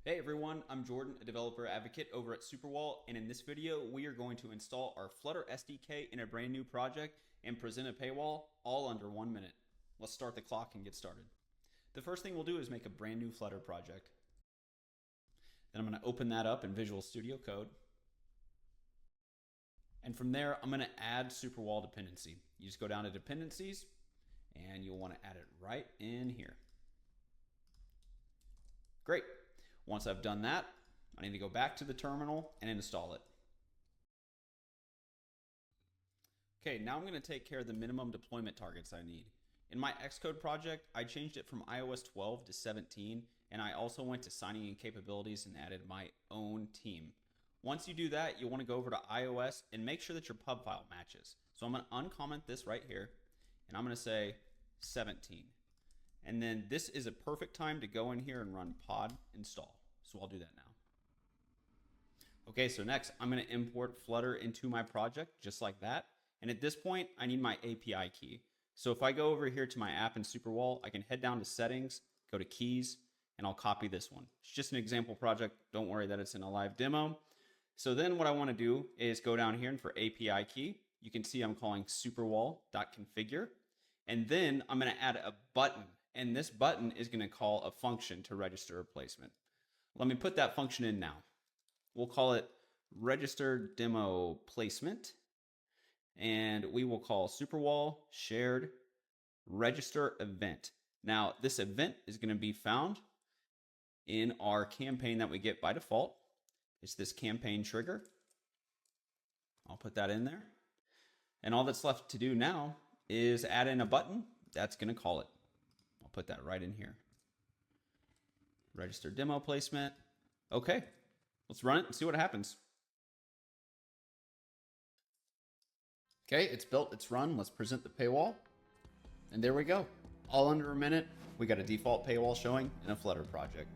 Hey everyone, I'm Jordan, a developer advocate over at Superwall, and in this video we are going to install our Flutter SDK in a brand new project and present a paywall all under 1 minute. Let's start the clock and get started. The first thing we'll do is make a brand new Flutter project. Then I'm going to open that up in Visual Studio Code. And from there, I'm going to add Superwall dependency. You just go down to dependencies and you'll want to add it right in here. Great. Once I've done that, I need to go back to the terminal and install it. Okay, now I'm going to take care of the minimum deployment targets I need. In my Xcode project, I changed it from iOS 12 to 17, and I also went to signing in capabilities and added my own team. Once you do that, you want to go over to iOS and make sure that your pub file matches. So I'm going to uncomment this right here, and I'm going to say 17. And then this is a perfect time to go in here and run pod install. So I'll do that now. Okay, so next I'm going to import Flutter into my project just like that. And at this point, I need my API key. So if I go over here to my app in Superwall, I can head down to settings, go to keys, and I'll copy this one. It's just an example project. Don't worry that it's in a live demo. So then what I want to do is go down here and for API key, you can see I'm calling superwall.configure. And then I'm going to add a button. And this button is going to call a function to register a placement. Let me put that function in now. We'll call it register demo placement. And we will call Superwall shared register event. Now, this event is going to be found in our campaign that we get by default. It's this campaign trigger. I'll put that in there. And all that's left to do now is add in a button that's going to call it. I'll put that right in here. Register demo placement. Okay, let's run it and see what happens. Okay, it's built, it's run. Let's present the paywall. And there we go. All under a minute, we got a default paywall showing in a Flutter project.